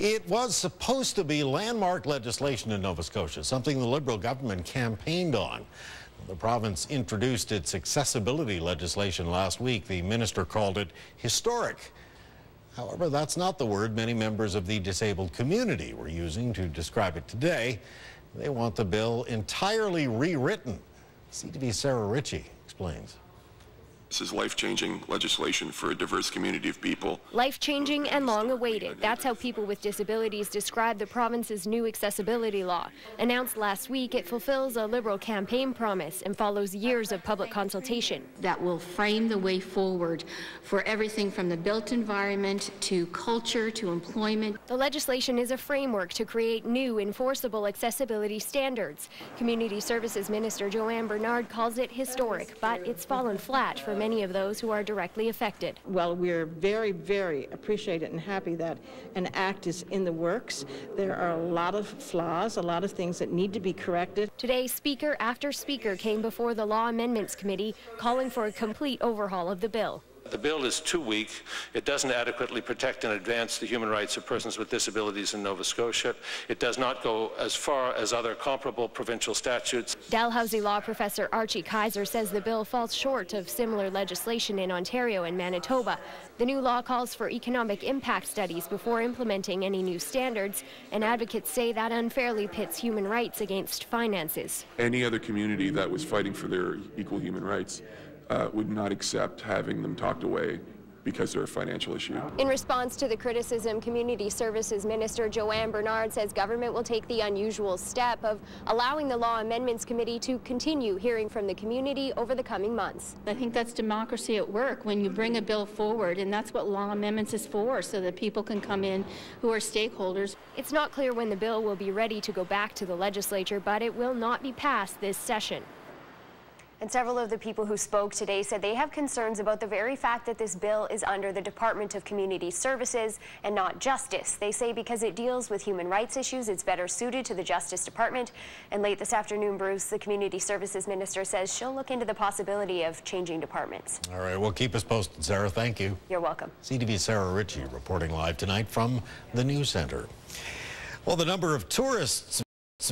It was supposed to be landmark legislation in Nova Scotia, something the Liberal government campaigned on. The province introduced its accessibility legislation last week. The minister called it historic. However, that's not the word many members of the disabled community were using to describe it today. They want the bill entirely rewritten. CTV's Sarah Ritchie explains. This is life-changing legislation for a diverse community of people. Life-changing and long-awaited. That's how people with disabilities describe the province's new accessibility law. Announced last week, it fulfills a Liberal campaign promise and follows years of public consultation. That will frame the way forward for everything from the built environment to culture to employment. The legislation is a framework to create new enforceable accessibility standards. Community Services Minister JOANNE Bernard calls it historic, but it's fallen flat for many of those who are directly affected. Well, we're very, very appreciative and happy that an act is in the works. There are a lot of flaws, a lot of things that need to be corrected. Today, speaker after speaker came before the Law Amendments Committee calling for a complete overhaul of the bill. The bill is too weak. It doesn't adequately protect and advance the human rights of persons with disabilities in Nova Scotia. It does not go as far as other comparable provincial statutes. Dalhousie law professor ARCHIE KAISER says the bill falls short of similar legislation in Ontario and Manitoba. The new law calls for economic impact studies before implementing any new standards, and advocates say that unfairly pits human rights against finances. Any other community that was fighting for their equal human rights would not accept having them talked away because they're a financial issue. In response to the criticism, Community Services Minister JOANNE Bernard says government will take the unusual step of allowing the Law Amendments Committee to continue hearing from the community over the coming months. I think that's democracy at work when you bring a bill forward, and that's what law amendments is for, so that people can come in who are stakeholders. It's not clear when the bill will be ready to go back to the legislature, but it will not be passed this session. And several of the people who spoke today said they have concerns about the very fact that this bill is under the Department of Community Services and not Justice. They say because it deals with human rights issues, it's better suited to the Justice Department. And late this afternoon, Bruce, the Community Services Minister, says she'll look into the possibility of changing departments. All right, well, keep us posted, Sarah. Thank you. You're welcome. CTV's Sarah Ritchie reporting live tonight from the News Centre. Well, the number of tourists